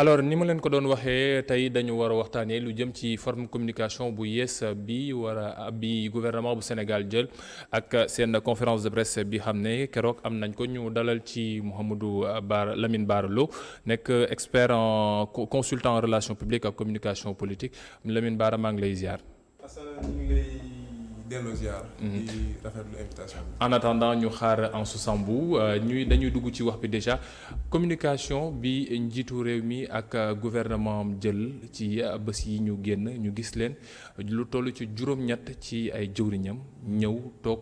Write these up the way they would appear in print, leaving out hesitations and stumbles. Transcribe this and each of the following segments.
alors ni ma leen ko doon waxee tey dañu war a waxtaanee lu jëm ci forme communication bu yees bi gouvernement bu Sénégal jël ak seen conférence de presse bi xam ne keroog am nañ ko ñu dalal ci Mouhamadou Lamine Bara Lo nekk expert en consultant en relations publiques ak communication politique Lamine Bara maa ngi lay ziar. delloo ziar. di rafetlu invitation bi. en attendant ñu xaar en Sambou dañuy dugg ci wax bi déjà communication bi njiitu réew mi ak gouvernement am jël ci bés yi ñu génn ñu gis leen lu toll ci juróom-ñett ci ay jëwriñam ñëw toog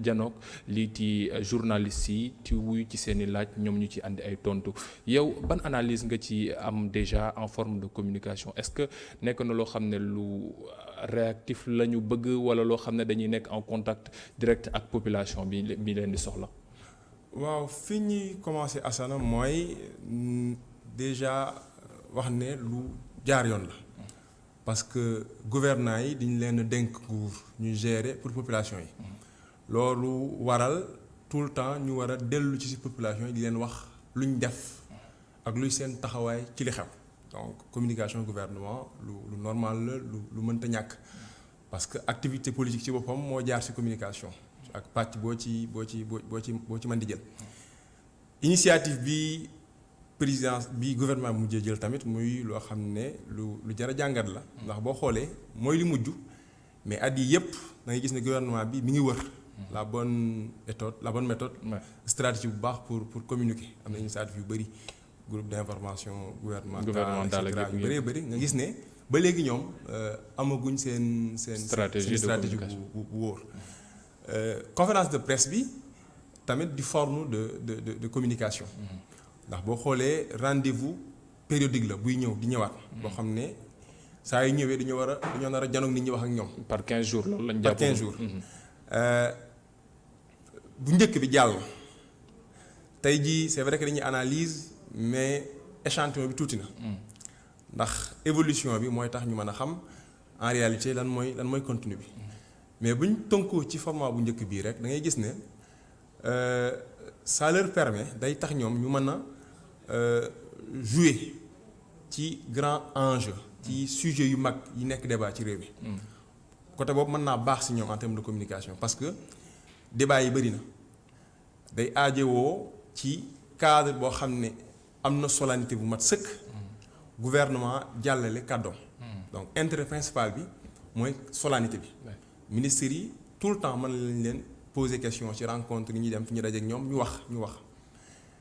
janook lii ci journalistes yi ci wuyu ci seeni laaj ñoom ñu ci andi ay tontu yow ban analyse nga ci am déjà en forme de communication est-ce que nekk na loo xam ne lu réactif la ñu bëgg wala loo xam ne dañuy nekk en contact direct ak population bi leen di soxla. waaw fi ñuy commencé Assane mooy déjà wax ne lu jaar yoon la parce que gouvernants yi dañu leen dénk nguur ñu gérer pour population yi loolu waral tout le temps ñu war a dellu ci population yi di leen wax luñ def ak luy seen taxawaay ci li xew. donc communication gouvernement lu normal la lu mënta ñàkk parce que activité politique ci boppam moo jaar ci communication ak pàcc boo ci mën di jël. initiative bi présidence bi gouvernement bi mujjee jël tamit muy loo xam ne lu jar a jàngat la ndax boo xoolee mooy li mujj mais at yi yëpp da ngay gis ne gouvernement bi mi ngi wër la bonne méthode stratégie bu baax pour communiquer am na initiative yu bëri. groupe d'information gouvernemental et cetera yu bëri nga gis ne ba léegi ñoom amaguñ seen stratégie bu wóor. conférence de presse bi tamit di forme de communication ndax boo xoolee rendez-vous périodique la buy ñëw di ñëwaat boo xam ne saa yu ñëwee dañoo nar a janoog nit ñi wax ak ñoom par 15 jours loolu lañ jàpp par 15 jours bu njëkk bi jàll tey jii c'est vrai que dañuy analyse mais échantillon bi tuuti na ndax évolution bi mooy tax ñu mën a xam en réalité lan mooy contenu bi mais buñ tënkoo ci format bu njëkk bii rek da ngay gis ne ça leur permet day tax ñoom ñu mën a jouer ci grand enjeu ci sujet yu mag yi nekk débat ci réew mi côté boobu mën naa baax si ñoom en termes de communication parce que débat yi bëri na day aajowoo ci cadre boo xam ne am na solennité bu mat sëkk gouvernement jàllale kàddoom donc intérêt principal bi mooy solennité bi ministres yi tout le temps mën lañ leen poser question ci rencontre yi ñuy dem fi ñu dajeek ñoom ñu wax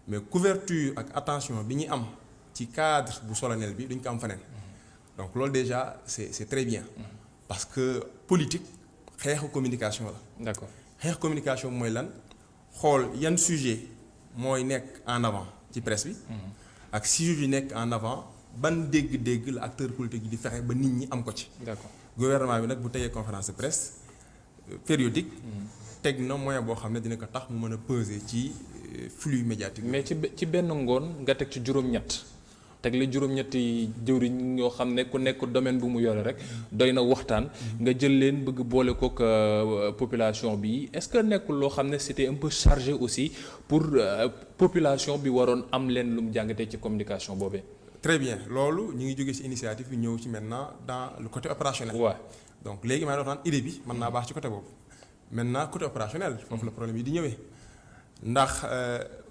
mais couverture ak attention bi ñuy am ci cadre bu solennel bi duñ ko am feneen donc loolu déjà c'est très bien parce que politique xeexu communication la. d'accord xeexu communication mooy lan xool yan sujet mooy nekk en avant ci presse bi ak sujet yi nekk en avant ban dégg-dégg la acteur politique yi di fexe ba nit ñi am ko ci. d'accord gouvernement bi nag bu tegee conférence de presse périodique teg na moyen boo xam ne dina ko tax mu mën a peser ci flux médiatique. mais ci benn ngoon nga teg ci juróom-ñett teg la juróom-ñetti jëwriñ yoo xam ne ku nekk domaine bu mu yore rek doy na waxtaan nga jël leen bëgg boole kook population bi est-ce que nekkul loo xam ne c'était un peu chargé aussi pour population bi waroon am leen lu mu jàngatee ci communication boobee. très bien loolu ñu ngi jógee ci initiative bi ñëw ci maintenant dans le côté opérationnel. waaw donc léegi maa ngi doon idée bi mën naa baax ci côté boobu maintenant côté opérationnel foofu la problème yi di ñëwee ndax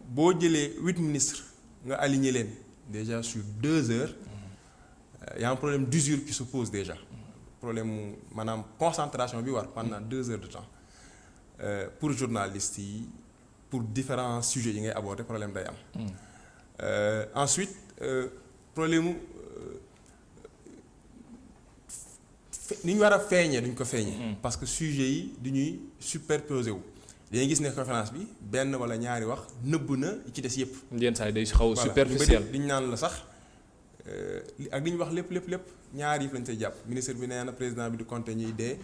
boo jëlee 8 ministres nga aligné leen. déjà sur 2 heures y a un problème d'usure qui se pose déjà problème mu maanaam concentration bi war pendant 2 heures de temps pour journalistes yi pour différents sujets yi ngay aborder problème day am. Ensuite problème mu ni ñu war a feeñee duñ ko feeñee. parce que sujets yi du ñuy superposé wu. dañuy gis ne conférence bi benn wala ñaari wax nëbb na ci des yëpp. yenn saa yi day xaw superficiel li ñu naan la sax ak li ñu wax lépp ñaari yëpp lañ say jàpp ministre bi nee na président bi du compter ñuy dee.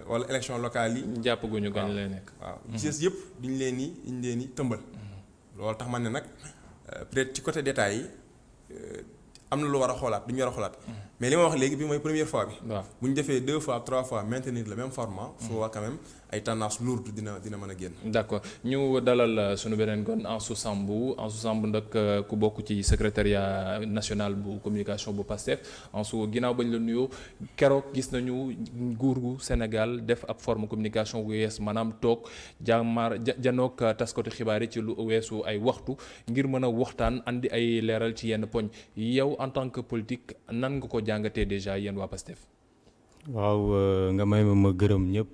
wala élection locale yi. jàppaguñu gañ lay nekk. waaw ci des yëpp diñ leen ni tëmbal. loolu tax man ne nag peut-être ci côté détail yi am na lu war a xoolaat du ñu war a xoolaat. mais li ma wax léegi bi mooy première fois bi. waaw bu ñu defee 2 fois 3 fois maintenir le même format. faut voir quand même ay tendances lourdes dina mën a génn. d'accord ñu dalal sunu beneen gon Ansou Sambou nag ku bokk ci secrétariat national bu communication bu PASTEF Ansou ginnaaw bañ la nuyoo keroog gis nañu nguur gu Sénégal def ab forme communication bu yees maanaam toog janook taskatu xibaar yi ci lu weesu ay waxtu ngir mën a waxtaan andi ay leeral ci yenn poñ yow en tant que politique nan nga ko jàngatee déjà yéen waa PASTEF. waaw nga may ma gërëm ñëpp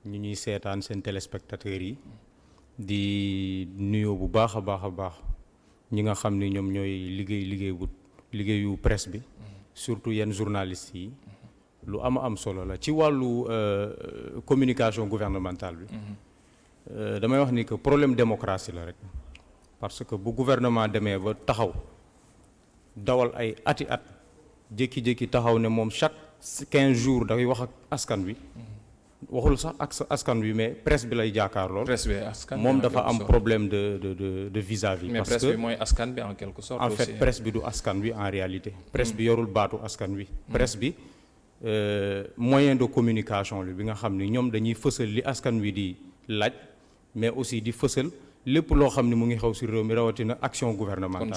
ñu ñuy seetaan seen téléspectateurs yi di nuyoo bu baax a baax ñi nga xam ni ñoom ñooy liggéeyu presse bi surtout yenn journalistes yi lu am solo la ci wàllu communication gouvernementale bi damay wax ni que problème démocratie la rek parce que bu gouvernement demee ba taxaw dawal ay ati at jékki-jékki taxaw ne moom chaque 15 jours dafay wax ak askan wi waxul sax ak askan wi mais presse bi lay jàkkaar lool moom dafa am problème de vis-à-vis mais presse bi mooy askan bi en quelque sorte en fait presse bi du askan wi en réalité presse bi yorul baatu askan wi presse bi moyen de communication li bi nga xam ni ñoom dañuy fësal li askan wi di laaj mais aussi di fësal lépp loo xam ni mu ngi xew ci réew mi rawatina action gouvernementale.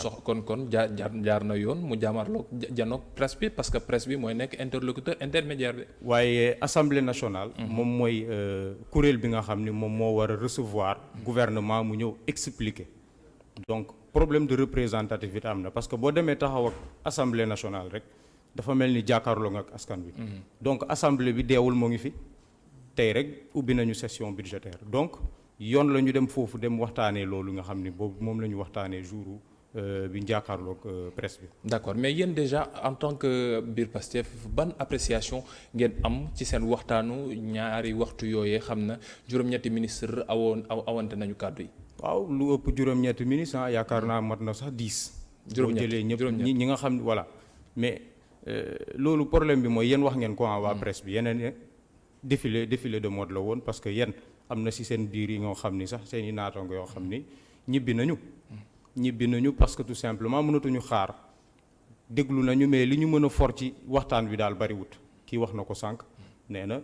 kon jaar na yoon mu jaamarloo janoog presse bi parce que presse bi mooy nekk interlocuteur intermédiaire bi. waaye assemblée nationale. moom mooy kuréel bi nga xam ni moom moo war a recevoir gouvernement mu ñëw expliquer. donc problème de représentativité am na parce que boo demee taxaw ak assemblée nationale rek dafa mel ni jàkkaarloo nga ak askan bi. donc assemblée bi deewul moo ngi fi tey rek ubbi nañu session budgétaire donc. yoon la ñu dem foofu dem waxtaanee loolu nga xam ni boobu moom la ñu waxtaanee jouru bi jàkkaarloog presse bi. d'accord mais yéen déjà en tant que biir Pastef ban appréciation ngeen am ci seen waxtaanu ñaari waxtu yooyee xam na juróom-ñetti ministre awante nañu kàddu yi. waaw lu ëpp juróom-ñetti ministre yaakaar naa mat na sax 10. boo jëlee ñëpp ñi nga xam voilà mais loolu problème bi mooy yéen wax ngeen ko waa presse bi yeneen défilé de mode la woon parce que yéen. am na ci seen biir yi nga xam ni sax seen i naataango yoo xam ni ñibbi nañu parce que tout simplement mënatuñu xaar déglu nañu mais li ñu mën a for ci waxtaan wi daal bariwut kii wax na ko sànq nee na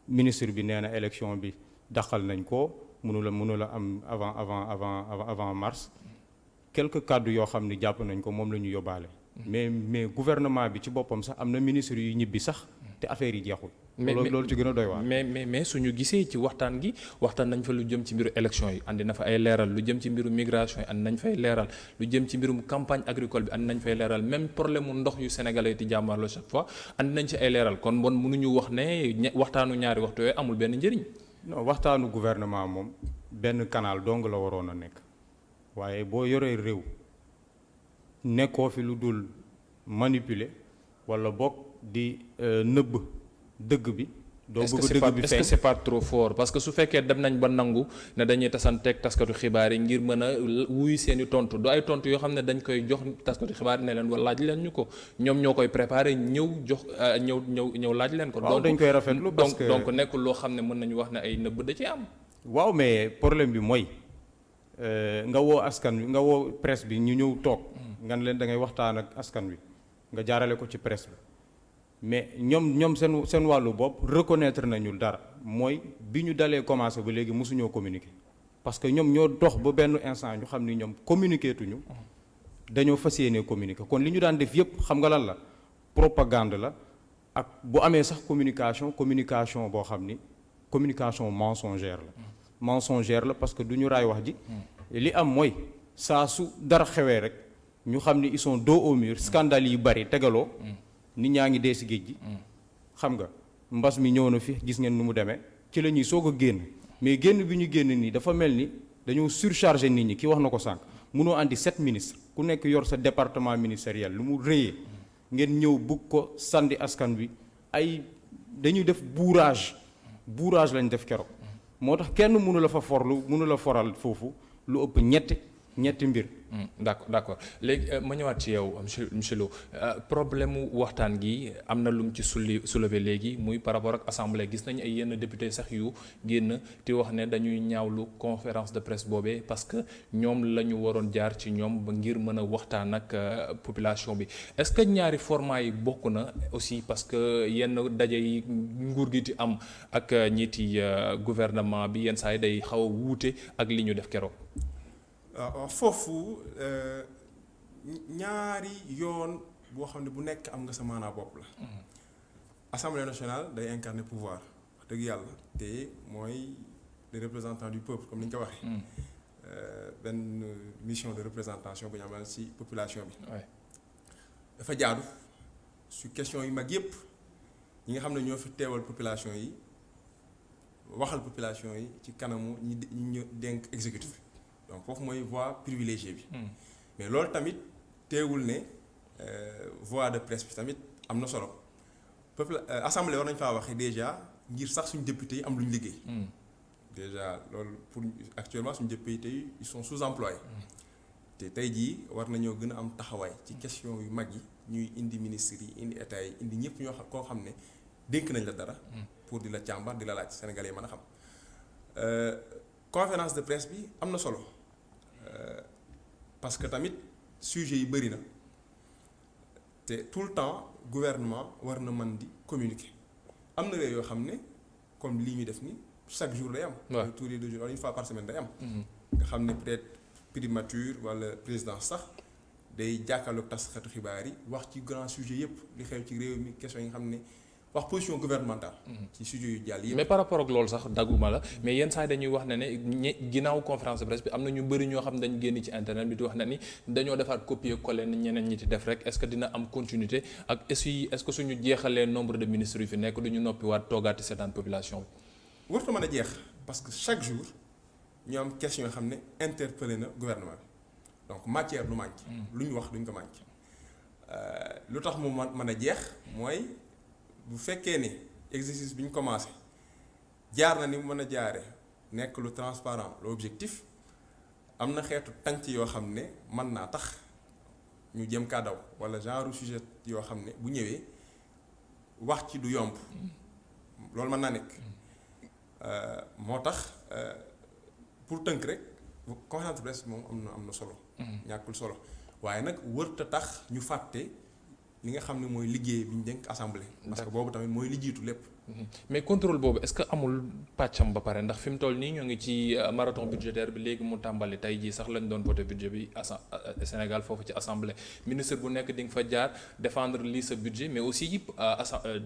ministre bi nee na élection bi dàqal nañ ko mënu la am avant mars quelques kàddu yoo xam ni jàpp nañ ko moom la ñu yóbbaale mais gouvernement bi ci boppam sax am na ministre yu ñibbi sax te affaire yi jeexul. loolu ci gën a doy waar. mais suñu gisee ci waxtaan nañ fa lu jëm ci mbiru élection yi andi na fa ay leeral lu jëm ci mbiru migration yi andi nañ fay leeral lu jëm ci mbirum campagne agricole bi andi nañ fay leeral même problème mu ndox yu sénégalais di jàmmarloo chaque fois andi nañ ci ay leeral kon bon mënuñu wax ne waxtaanu ñaari waxtu yooyu amul benn njëriñ. non waxtaanu gouvernement moom benn canal dong la waroon a nekk waaye boo yoree réew nekkoo fi lu dul manipuler wala bokk di nëbb dëgg bi. doo bëgg dëgg bi est-ce que c'est pas trop fort parce que su fekkee dem nañ ba nangu ne dañuy tasanteeg taskatu xibaar yi ngir mën a wuyu seeni tontu du ay tontu yoo xam ne dañ koy jox taskatu xibaar ne leen wala laaj leen ñu ko ñoom ñoo koy préparer ñëw laaj leen ko. waaw dañ koy rafetlu parce que donc nekkul loo xam ne mën nañu wax ne ay nëbb da ci am. waaw mais problème bi mooy nga woo askan wi nga woo presse bi ñu ñëw toog. nga ne leen da ngay waxtaan ak askan wi nga jaarale ko ci presse bi. mais ñoom seen wàllu bopp reconnaître nañu dara mooy bi ñu dalee commencé ba léegi mosuñoo communiquer parce que ñoom ñoo dox ba benn instant ñu xam ni ñoom communiquer tuñu dañoo fas yéenee communiquer kon li ñu daan def yépp xam nga lan la propagande la ak bu amee sax communication boo xam ni communication mensongère la parce que du ñu raay wax ji li am mooy saa su dara xewee rek ñu xam ni ils sont dos au mur scandale yi bari tegaloo nit ñaa ngi dee ci géej gi xam nga mbas mi ñëw na fi gis ngeen nu mu demee ci la ñuy soog a génn mais génn bi ñu génn nii dafa mel ni dañoo surcharger nit ñi ki wax na ko sànq mënoo andi 7 ministres ku nekk yor sa département ministériel lu mu rëyee ngeen ñëw bugg ko sandi askan wi ay dañuy def bourrage lañ def keroog moo tax kenn mënu la fa foral foofu lu ëpp ñetti mbir. d'accord léegi ma ñëwaat ci yow monsieur Lo problème mu waxtaan gi am na lu mu ci soulever léegi muy par rapport ak assemblée gis nañu ay yenn député sax yu génn te wax ne dañuy ñaawlu conférence de presse boobee parce que ñoom la ñu waroon jaar ci ñoom ba ngir mën a waxtaan ak population bi est-ce que ñaari format yi bokk na aussi parce que yenn daje yi nguur gi di am ak ñiiti gouvernement bi yenn saa yi day xaw a wuute ak li ñu def keroog. waaw foofu ñaari yoon boo xam ne bu nekk am nga sa maanaa bopp la. Assemblée nationale day incarner pouvoir wax dëgg yàlla te mooy les représentants du peuple comme ni ñu ko waxee. benn mission de représentation bu ñu amal ci population bi. dafa jaadu su question yu mag yépp ñi nga xam ne ñoo fi teewal population yi waxal population yi ci kanamu ñi ñu dénk exécutif. donc foofu mooy voie privilégiée bi. mais loolu tamit teewul ne voie de presse bi tamit am na solo assemblée war nañu faa waxee déjà ngir sax suñu député yi am lu ñu liggéey. déjà loolu pour actuellement suñu député yi ils sont sous-employés. te tey jii war nañoo gën a am taxawaay ci question yu mag yi ñuy indi ministres yi indi état yi indi ñëpp ñoo xam koo xam ne dénk nañ la dara. pour di la càmbar di la laaj Sénégalais yi mën a xam. conférence de presse bi am na solo. parce que tamit sujet yi bëri na te tout le temps gouvernement war na mën di communiquer am na réew yoo xam ne comme lii ñuy def ni chaque jour day am. waaw tous les 2 jours wala une fois par semaine day am. nga xam ne peut-être primature wala présidence sax day jàkkaarloog taskatu xibaar yi wax ci grand sujet yépp li xew ci réew mi question yi nga xam ne wax position gouvernementale. ci sujet yu jàll yépp. mais par rapport ak loolu sax dagguma la mais yenn saa yi dañuy wax ne ginnaaw conférence de presse bi am na ñu bëri ñoo xam dañu génn ci internet bi di wax ne ni dañoo defaat copier coller ñeneen ñi ci def rek est-ce que dina am continuité ak est-ce que suñu jeexalee nombre de ministres yu fi nekk duñu noppiwaat toogaati seetaan population bi. warut a mën a jeex parce que chaque jour ñu am question yoo xam ne interpellé na gouvernement bi donc matière du manqué. lu ñu wax duñ ko manqué lu tax mu mën a jeex mooy. bu fekkee ni exercice bi ñu commencé jaar na ni mu mën a jaare nekk lu transparent lu objectif am na xeetu tànc yoo xam ne mën naa tax ñu jëm kaa daw wala genre sujet yoo xam ne bu ñëwee wax ci du yomb loolu mën naa nekk moo tax pour tënk rek conférence de presse moom am na solo. ñàkkul solo waaye nag wërta tax ñu fàtte. li nga xam ne mooy liggéey bi ñu dénk assemblée. parce que boobu tamit mooy li jiitu lépp. mais contrôle boobu est-ce que amul pàccam ba pare ndax fi mu toll nii ñoo ngi ci marathon budgétaire bi léegi mu tàmbali tey jii sax lañ doon voté budget bi Sénégal foofu ci assemblée ministre bu nekk di nga fa jaar défendre lii sa budget mais aussi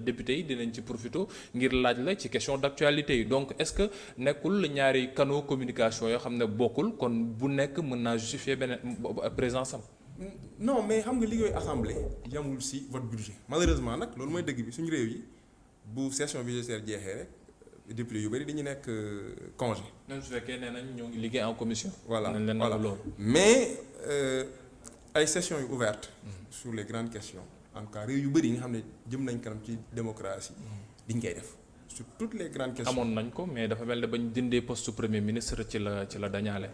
député yi dinañ ci profité ngir laaj la ci question d'actualité yi donc est-ce que nekkul ñaari canaux communication yoo xam ne bokkul kon bu nekk mën naa justifier beneen présence am. non mais xam nga liggéeyu assemblée yamul ci vote budget malheureusement nag loolu mooy dëgg bi suñu réew yi bu session budgétaire jeexee rek député yu bari dañu nekk congé. même su fekkee nee nañ ñoo ngi liggéey en commission. voilà nañ leen nangu loolu. mais ay sessions yu ouvertes sur les grandes questions en tout cas réew yu bari yi nga xam ne jëm nañ kanam ci démocratie diñ koy def sur toutes les grandes questions. amoon nañ ko mais dafa mel ne bañ dindee poste premier ministre ci la dañaale.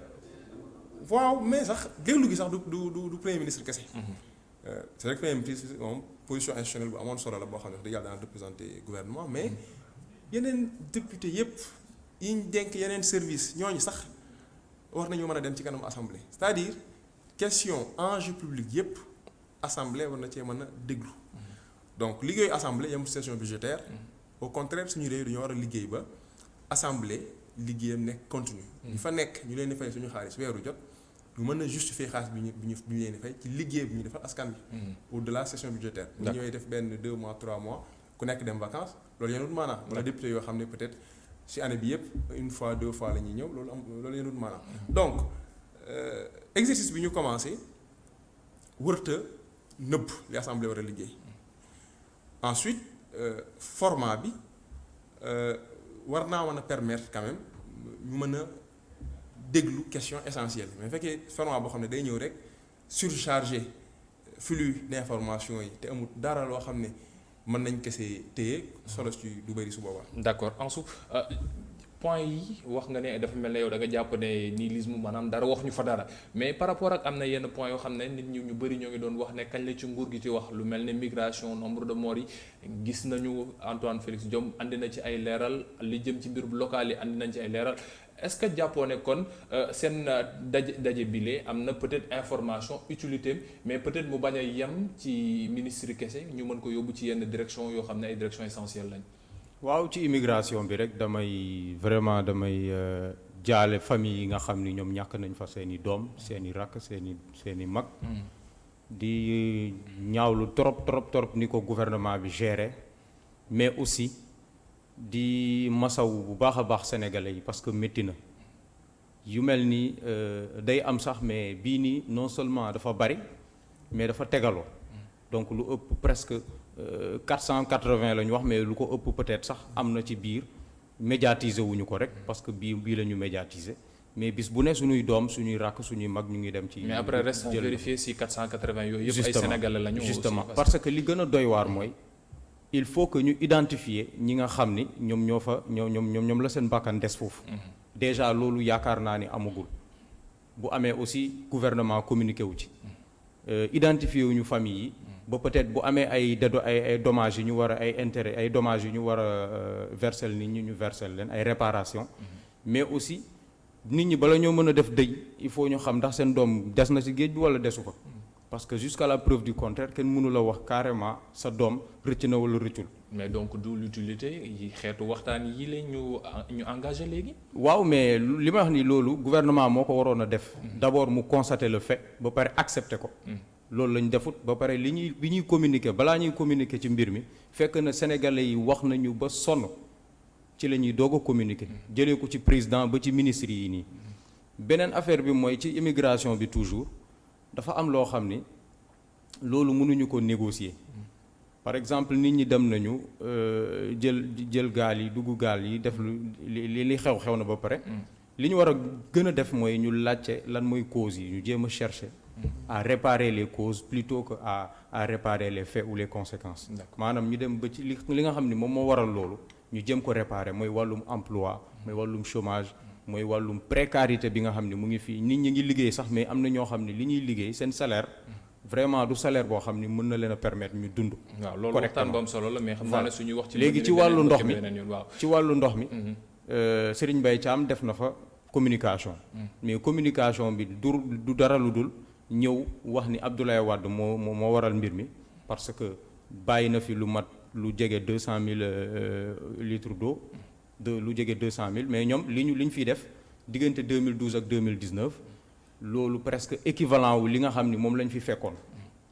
waaw mais sax déglu gi sax du premier ministre kese. c'est vrai que premier ministre moom position institutionnelle bu amoon solo la boo xam ne wax dëgg yàlla daan représenter gouvernement mais yeneen député yépp yi ñu dénk yeneen service ñooñu sax war nañu mën a dem ci kanam assemblée c'est-à-dire question enjeu public yépp assemblée war na cee mën a déglu donc liggéeyu assemblée yam session budgétaire au contraire suñu réew dañoo war a liggéey ba assemblée liggéeyam nekk continu ñu fa nekk ñu leen di fay suñu xaalis weeru jot ñu mën a justifier xaalis bi ñu leen di fay ci liggéey bi ñu defal askan bi au-delà session budgétaire bu ñëwee def benn 2 mois 3 mois ku nekk dem vacances loolu yenut maanaam wala député yoo xam ne peut-être ci année bi yépp une fois 2 fois la ñuy ñëw loolu yenut maanaam donc exercice bi ñu commencé wërta nëbb li assemblée war a liggéey ensuite format bi war naa mën a permettre quand même ñu mën a déglu question essentielle mais fekkee format boo xam ne day ñëw rek surchargé flux d'information yi te amul dara loo xam ne mën nañ kese téye solo ci du bëri su boobaa. d'accord Ansou point yi wax nga ne dafa mel ne yow da nga jàpp ne nihilisme maanaam dara wax ñu fa dara mais par rapport ak am na yenn point yoo xam ne nit ñu bëri ñoo ngi doon wax ne kañ la ci nguur gi ci wax lu mel ne migration nombre de morts yi gis nañu Antoine Félix Diome andi na ci ay leeral li jëm ci mbir local yi andi nañ ci ay leeral est-ce que jàppoo ne kon seen daje bile am na peut-être information utilité mais peut-être mu bañ a yem ci ministre yi kese ñu mën ko yóbbu ci yenn direction yoo xam ne ay direction essentielles lañ. waaw ci immigration bi rek damay jaale famille yi nga xam ni ñoom ñàkk nañ fa seen i doom seen i rakk seen i mag. di ñaawlu trop ni ko gouvernement bi géré mais aussi di masaw bu baax a baax sénégalais yi parce que métti na yu mel ni day am sax mais bii nii non seulement dafa bari mais dafa tegaloo donc lu ëpp presque 480 la ñu wax mais lu ko ëpp peut-être sax am na ci biir médiatiser wuñu ko rek parce que bii la ñu médiatiser mais bis bu ne suñuy doom suñuy rakk suñuy mag ñu ngi dem ci. mais après reste vérifier si 480 yooyu yëpp ay sénégalais la ñu. justement parce que li gën a doy waar mooy il faut que ñu identifier ñi nga xam ni ñoom la seen bakkan des foofu. déjà loolu yaakaar naa ni amagul bu amee aussi gouvernement communiqué wu ci. identifier wu ñu famille yi. ba peut-être bu amee ay dommages yu ñu war a ay intérêt ay dommages yu ñu war a versel nit ñi ñu versel leen ay réparation mais aussi nit ñi bala ñoo mën a def dëj il faut ñu xam ndax seen doom des na ci géej bi wala desu ko parce que jusqu'à la preuve du contraire kenn mënu la wax carrément sa doom rëcc na wala rëccul. mais donc du l'utilité yi xeetu waxtaan yi la ñu engagé léegi. waaw mais li ma wax ni loolu gouvernement moo ko waroon a def. d'abord mu constater le fait ba pare accepter ko. loolu lañ defut ba pare bi ñuy communiquer balaa ñuy communiquer ci mbir mi fekk na sénégalais yi wax nañu ba sonn ci la ñuy doog a communiquer. jëlee ko ci président ba ci ministre yi nii. beneen affaire bi mooy ci immigration bi toujours dafa am loo xam ni loolu mënuñu ko négocier. par exemple nit ñi dem nañu jël gaal yi dugg gaal yi def li xew na ba pare. li ñu war a gën a def mooy ñu laajte lan mooy causes yi ñu jéem a chercher. à réparer les causes plutôt que à réparer les faits ou les conséquences. maanaam ñu dem ba ci li nga xam ni moom moo waral loolu ñu jëm ko réparer mooy wàllum emploi mooy wàllum chômage mooy wàllum précarité bi nga xam ni mu ngi fii nit ñi ngi liggéey sax mais am na ñoo xam ni li ñuy liggéey seen salaire vraiment du salaire boo xam ni mën na leen a permettre ñu dund. waaw loolu waxtaan bu am solo la mais xam naa ne suñuy wax ci léegi ci wàllu ndox mi Serigne Mbaye Thiam def na fa communication. mais communication bi du dara lu dul ñëw wax ni Abdoulaye Wade moo waral mbir mi parce que bàyyi na fi lu jege 200 000 litres d'eau lu jege 200 000 mais ñoom li ñu fiy def diggante 2012 ak 2019 loolu presque équivalent wu li nga xam ni moom lañ fi fekkoon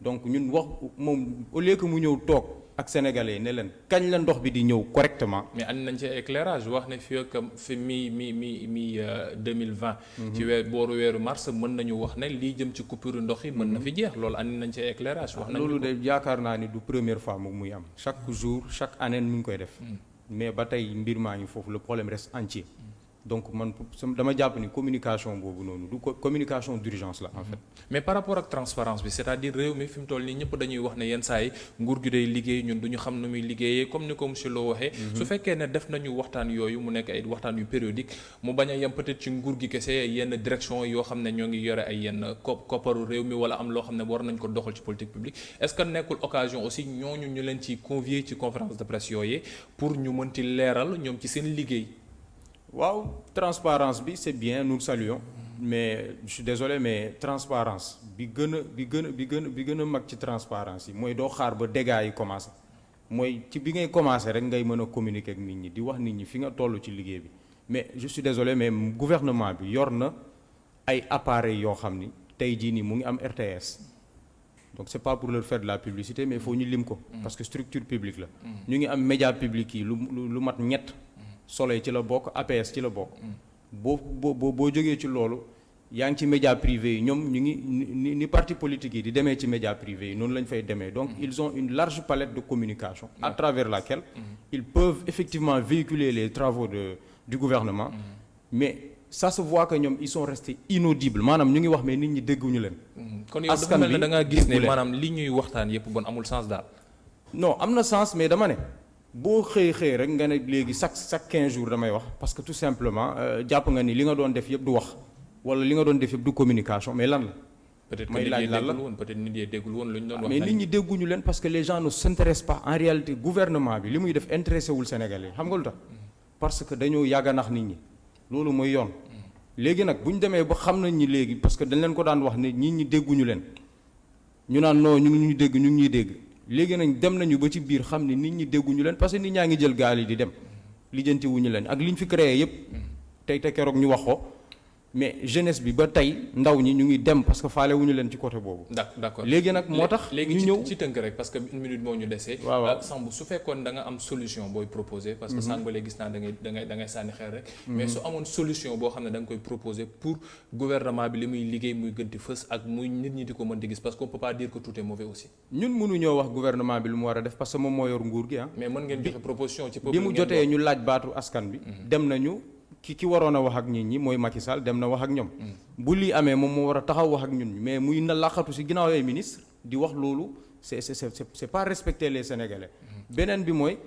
donc ñun wax moom au lieu que mu ñëw toog ak sénégalais ne leen kañ la ndox bi di ñëw correctement. mais andi nañ ci éclairage wax ne fii ak fi mi 2020. ci booru weeru mars mën nañu wax ne lii jëm ci coupure ndox yi mën na fi jeex loolu andi nañ ci éclairage. wax nañ loolu de yaakaar naa ni du première fois moom muy am chaque jour chaque année mu ngi koy def. mais ba tey mbir maa ngi foofu le problème reste entier. donc man dama jàpp ni communication boobu noonu du communication d'urgence la en fait. mais par rapport ak transparence bi c'est-à-dire réew mi fi mu toll nii ñëpp dañuy wax ne yenn saa yi nguur gi day liggéey ñun duñu xam nu muy liggéeyee comme ni ko monsieur Lo waxee. su fekkee ne def nañu waxtaan yooyu mu nekk ay waxtaan yu périodique mu bañ a yem peut-être ci nguur gi kese yenn direction yoo xam ne ñoo ngi yore ay yenn kopparu réew mi wala am loo xam ne war nañ ko doxal ci politique publique est-ce que nekkul occasion aussi ñooñu ñu leen ci convier ci conférence de presse yooyu pour ñu mën ci leeral ñoom ci seen liggéey. waaw transparence bi c'est bien nous le saluons mais je suis désolé mais transparence bi gën a mag ci transparence yi mooy doo xaar ba dégâts yi commencé mooy ci bi ngay commencé rek ngay mën a communiquer ak nit ñi di wax nit ñi fi nga toll ci liggéey bi mais je suis désolé mais gouvernement bi yor na ay appareils yoo xam ni tey jii nii mu ngi am RTS donc c'est pas pour leur faire de la publicité mais il faut ñu lim ko parce que structure publique la ñu ngi am média public yi lu mat ñett Soleil ci la bokk APS ci la bokk boo jógee ci loolu yaa ngi ci médias privés yi ñoom ñu ngi ni parti politique yi di demee ci médias privés yi noonu la ñu fay demee donc ils ont une large palette de communication à travers laquelle ils peuvent effectivement véhiculer les travaux du gouvernement mais ça se voit que ñoom ils sont restés inaudibles maanaam ñu ngi wax mais nit ñi dégguñu leen kon yow dafa mel ne da ngaa gis ne maanaam li ñuy waxtaan yépp bon amul sens daal non am na sens mais dama ne boo xëy rek nga ne léegi chaque 15 jours damay wax parce que tout simplement jàpp nga ni li nga doon def yëpp du wax wala li nga doon def yëpp du communication mais lan la. peut-être que may laaj lan la peut-être nit yi déggul woon lu ñu doon wax. mais nit ñi dégguñu leen parce que les gens ne s'intéressent pas en réalité gouvernement bi li muy def intéressé wul Sénégalais xam nga lu tax parce que dañoo yàgg a nax nit ñi loolu mooy yoon. léegi nag bu ñu demee ba xam nañ ñi léegi parce que dañ leen ko daan wax ne nit ñi dégguñu leen ñu naan non ñu ngi ñuy dégg ñu ngi ñuy dégg léegi nag dem nañu ba ci biir xam ne nit ñi dégguñu leen parce que nit ñaa ngi jël gaal yi di dem lijjanti wuñu leen ak li ñu fi créé yépp tey te keroog ñu wax ko mais jeunesse bi ba tey ndaw ñi ñu ngi dem parce que faale wuñu leen ci côté boobu. d'accord léegi nag moo tax ñu ñëw ci tënk rek parce que une minute moo ñu desee. waaw Samb su fekkoon da nga am solution booy proposer. parce que sànq ba léegi gis naa da ngay sànni xeer rek. mais su amoon solution boo xam ne da nga koy proposer pour gouvernement bi li muy liggéey muy gën di fës ak muy nit ñi di ko mën di gis parce qu'on peut pas dire que tout est mauvais aussi. ñun mënuñoo wax gouvernement bi lu mu war a def parce que moom moo yor nguur gi ah. mais mën ngeen joxe proposition ci bi mu jotee ñu laaj baatu askan bi. dem nañu. ki waroon a wax ak nit ñi mooy Macky Sall dem na wax ak ñoom. bu lii amee moom moo war a taxaw wax ak ñun mais muy na laqatu ci ginnaaw ay ministre di wax loolu c'est pas respecter les Sénégalais. beneen bi mooy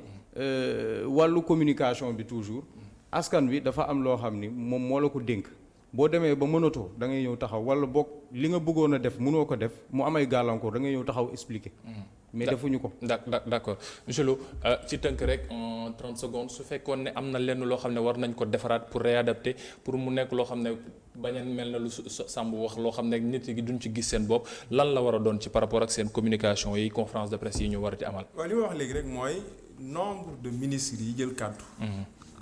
wàllu communication bi toujours askan bi dafa am loo xam ni moom moo la ko dénk boo demee ba mënatoo da ngay ñëw taxaw walla boog li nga bëggoon a def mënoo ko def mu am ay gàllankoor da ngay ñëw taxaw expliquer. mais defuñu ko. d'accord monsieur Lo ci tënk rek en 30 secondes su fekkoon ne am na lenn loo xam ne war nañ ko defaraat pour réadapter pour mu nekk loo xam ne bañ a mel na lu Samb wax loo xam ne nit yi duñ ci gis seen bopp lan la war a doon ci par rapport ak seen communication yi conférence de presse yi ñu war a ci amal. waaw li ma wax léegi rek mooy nombre de ministres yi jël kàddu.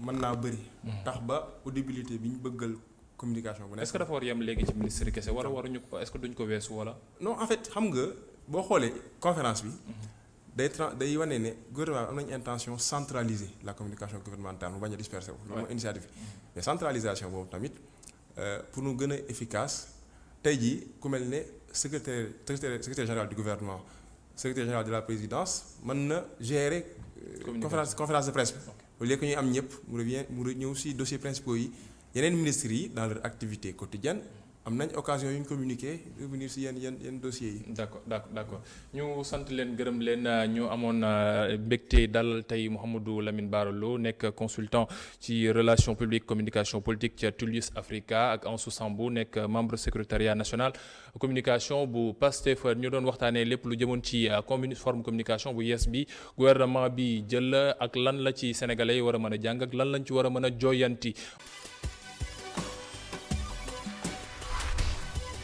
mën naa bëri. tax ba audibilité bi ñu bëggal communication bu nekk. est-ce que dafa war yem léegi ci ministre kese waruñu ko est-ce que duñ ko weesu wala. non en fait xam nga. boo xoolee conférence bi day wane ne gouvernement am nañu intention centraliser la communication gouvernementale mu bañ a disperser wu. loolu mooy initiative mais centralisation boobu tamit pour nu gën a efficace tey jii ku mel ne secrétaire général du gouvernement secrétaire général de la présidence mën na gérer. conférence de presse bi. au lieu que ñuy am ñëpp mu ñëw si dossiers principaux yi yeneen ministres yi dans leur activité quotidienne. am nañ occasion yu ñu communiquer revenir ci yenn dossiers yi. d'accord ñu sant leen gërëm leen ñu amoon mbégte dalal tey Mouhamadou Lamine Bara Lo nekk consultant ci relations publiques communication politique ca Tullius Africa ak Ansou Sambou nekk membre secrétariat national communication bu Pastef ñu doon waxtaanee lépp lu jëmoon ci forme communication bu yees bi gouvernement bi jël ak lan la ci sénégalais yi war a mën a jàng ak lan lañ ci war a mën a jooyanti.